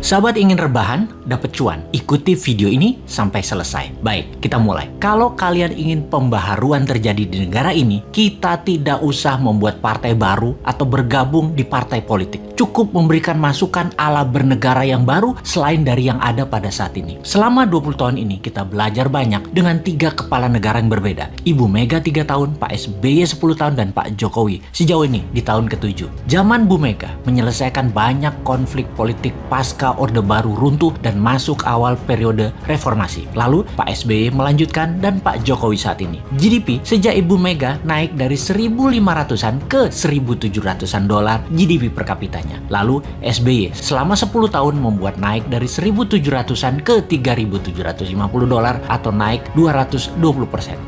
Sahabat ingin rebahan, dapat cuan? Ikuti video ini sampai selesai. Baik, kita mulai. Kalau kalian ingin pembaharuan terjadi di negara ini, kita tidak usah membuat partai baru atau bergabung di partai politik. Cukup memberikan masukan ala bernegara yang baru selain dari yang ada pada saat ini. Selama 20 tahun ini, kita belajar banyak dengan 3 kepala negara yang berbeda. Ibu Mega 3 tahun, Pak SBY 10 tahun, dan Pak Jokowi sejauh ini di tahun ke-7. Zaman Bu Mega menyelesaikan banyak konflik politik pasca Orde Baru runtuh dan masuk awal periode reformasi. Lalu Pak SBY melanjutkan dan Pak Jokowi saat ini. GDP sejak Ibu Mega naik dari 1.500-an ke 1.700-an dolar GDP per kapitanya. Lalu SBY selama 10 tahun membuat naik dari 1.700-an ke 3.750 dolar atau naik 220%.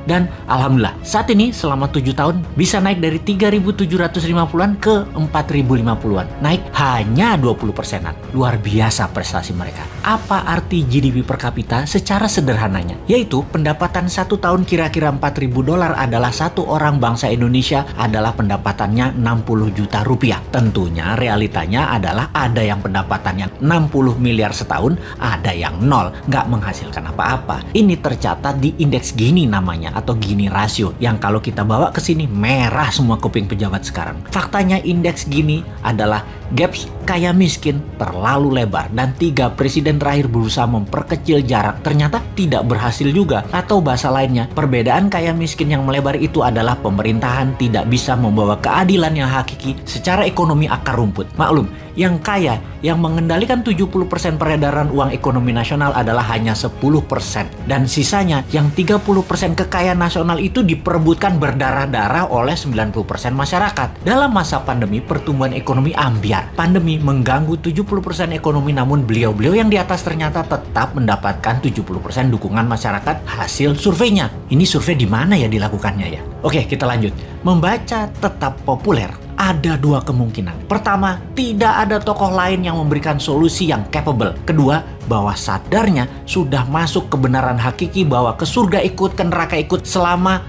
Dan alhamdulillah saat ini selama 7 tahun bisa naik dari 3.750-an ke 4.050-an. Naik hanya 20%-an. Luar biasa prestasi mereka. Apa arti GDP per kapita secara sederhananya? Yaitu pendapatan 1 tahun kira-kira 4.000 dolar adalah satu orang bangsa Indonesia adalah pendapatannya 60 juta rupiah. Tentunya realitanya adalah ada yang pendapatannya 60 miliar setahun, ada yang nol, nggak menghasilkan apa-apa. Ini tercatat di indeks Gini namanya atau Gini rasio yang kalau kita bawa ke sini merah semua kuping pejabat sekarang. Faktanya indeks Gini adalah gaps kaya miskin terlalu lebar dan 3 presiden terakhir berusaha memperkecil jarak ternyata tidak berhasil juga. Atau bahasa lainnya, perbedaan kaya miskin yang melebar itu adalah pemerintahan tidak bisa membawa keadilan yang hakiki secara ekonomi akar rumput. Maklum, yang kaya yang mengendalikan 70% peredaran uang ekonomi nasional adalah hanya 10% dan sisanya yang 30% kekayaan nasional itu diperebutkan berdarah-darah oleh 90% masyarakat. Dalam masa pandemi, pertumbuhan ekonomi ambyar. Pandemi mengganggu 70% ekonomi, namun beliau-beliau yang di atas ternyata tetap mendapatkan 70% dukungan masyarakat hasil surveinya. Ini survei di mana ya dilakukannya ya? Oke, kita lanjut. Membaca tetap populer. Ada 2 kemungkinan. Pertama, tidak ada tokoh lain yang memberikan solusi yang capable. Kedua, bahwa sadarnya sudah masuk kebenaran hakiki bahwa ke surga ikut, ke neraka ikut selama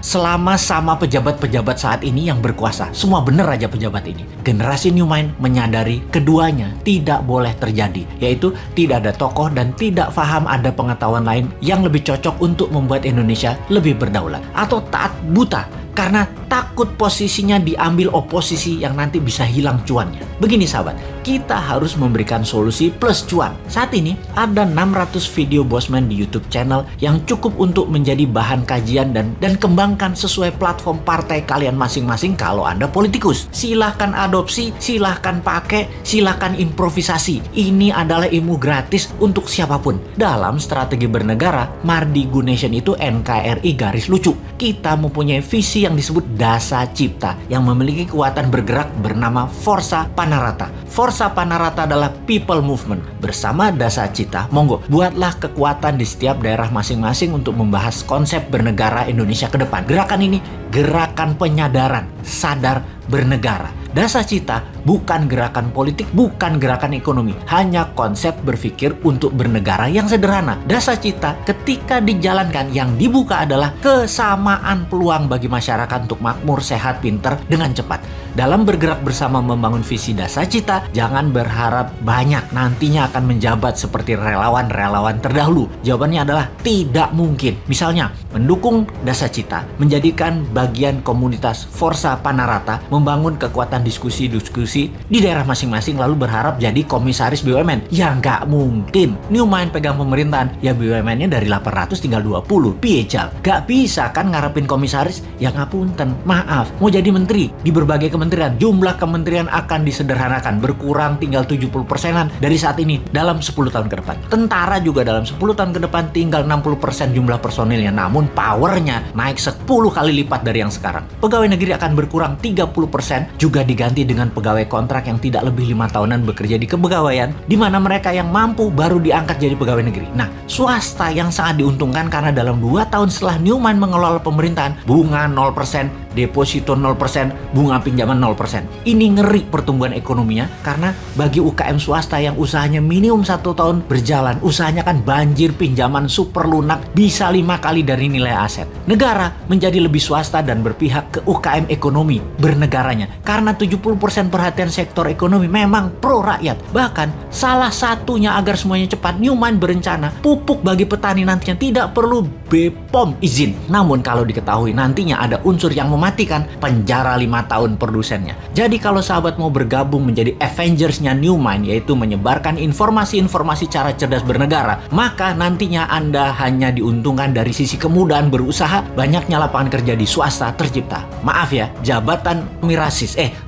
sama pejabat-pejabat saat ini yang berkuasa. Semua bener aja pejabat ini. Generasi New Mind menyadari keduanya tidak boleh terjadi, yaitu tidak ada tokoh dan tidak paham ada pengetahuan lain yang lebih cocok untuk membuat Indonesia lebih berdaulat. Atau taat buta karena takut posisinya diambil oposisi yang nanti bisa hilang cuannya. Begini sahabat, kita harus memberikan solusi plus cuan. Saat ini ada 600 video Bosman di YouTube channel yang cukup untuk menjadi bahan kajian dan kembangkan sesuai platform partai kalian masing-masing kalau Anda politikus. Silahkan adopsi, silahkan pakai, silahkan improvisasi. Ini adalah ilmu gratis untuk siapapun. Dalam strategi bernegara, Mardi Gunation itu NKRI garis lucu. Kita mempunyai visi yang disebut Dasa Cipta yang memiliki kekuatan bergerak bernama Forza Panarata. Forza Panarata adalah people movement. Bersama Dasa Cipta, monggo buatlah kekuatan di setiap daerah masing-masing untuk membahas konsep bernegara Indonesia ke depan. Gerakan ini gerakan penyadaran, sadar bernegara. Dasa Cipta bukan gerakan politik, bukan gerakan ekonomi, hanya konsep berpikir untuk bernegara yang sederhana. Dasa Cipta ketika dijalankan yang dibuka adalah kesamaan peluang bagi masyarakat untuk makmur, sehat, pinter dengan cepat. Dalam bergerak bersama membangun visi Dasa Cipta, jangan berharap banyak nantinya akan menjabat seperti relawan-relawan terdahulu. Jawabannya adalah tidak mungkin. Misalnya, mendukung Dasa Cipta, menjadikan bagian komunitas Forza Panarata, membangun kekuatan diskusi-diskusi di daerah masing-masing lalu berharap jadi komisaris BUMN. Ya nggak mungkin. New Mind pegang pemerintahan, ya BUMN-nya dari 800 tinggal 20. Piejal. Nggak bisa kan ngarepin komisaris? Ya ngapunten, maaf. Mau jadi menteri di berbagai kementerian, jumlah kementerian akan disederhanakan, berkurang tinggal 70%-an dari saat ini dalam 10 tahun ke depan. Tentara juga dalam 10 tahun ke depan tinggal 60% jumlah personilnya, namun powernya naik 10 kali lipat dari yang sekarang. Pegawai negeri akan berkurang 30%, juga diganti dengan pegawai kontrak yang tidak lebih 5 tahunan bekerja di kepegawaian, di mana mereka yang mampu baru diangkat jadi pegawai negeri. Nah, swasta yang sangat diuntungkan karena dalam 2 tahun setelah New Mind mengelola pemerintahan, bunga 0%, deposito 0%, bunga pinjaman 0%. Ini ngeri pertumbuhan ekonominya karena bagi UKM swasta yang usahanya minimum 1 tahun berjalan, usahanya kan banjir pinjaman super lunak bisa 5 kali dari nilai aset. Negara menjadi lebih swasta dan berpihak ke UKM ekonomi bernegaranya karena 70% perhatian sektor ekonomi memang pro rakyat. Bahkan salah satunya agar semuanya cepat, Newmine berencana pupuk bagi petani nantinya tidak perlu BPOM izin. Namun kalau diketahui nantinya ada unsur yang mematikan, penjara 5 tahun produsennya. Jadi kalau sahabat mau bergabung menjadi Avengers-nya Newmine, yaitu menyebarkan informasi-informasi cara cerdas bernegara, maka nantinya Anda hanya diuntungkan dari sisi kemudahan berusaha, banyaknya lapangan kerja di swasta tercipta. Maaf ya, jabatan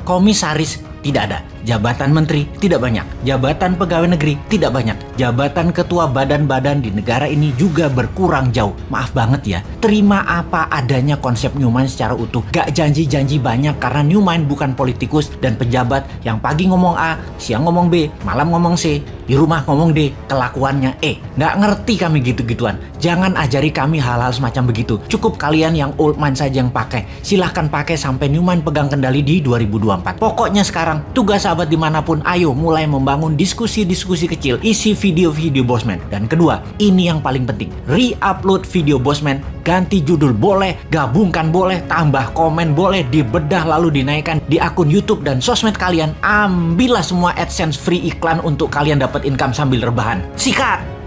komisaris tidak ada. Jabatan menteri tidak banyak. Jabatan pegawai negeri tidak banyak. Jabatan ketua badan-badan di negara ini juga berkurang jauh. Maaf banget ya. Terima apa adanya konsep Newmine secara utuh. Gak janji-janji banyak karena Newmine bukan politikus dan pejabat yang pagi ngomong A, siang ngomong B, malam ngomong C, di rumah ngomong D, kelakuannya E. Gak ngerti kami gitu-gituan. Jangan ajari kami hal-hal semacam begitu. Cukup kalian yang old mind saja yang pakai. Silahkan pakai sampai Newmine pegang kendali di 2024. Pokoknya sekarang tugas sahabat dimanapun, ayo mulai membangun diskusi-diskusi kecil, isi video-video Bosman. Dan kedua, ini yang paling penting, re-upload video Bosman, ganti judul boleh, gabungkan boleh, tambah komen boleh, dibedah lalu dinaikkan di akun YouTube dan sosmed kalian. Ambillah semua AdSense free iklan untuk kalian dapat income sambil rebahan. Sikat!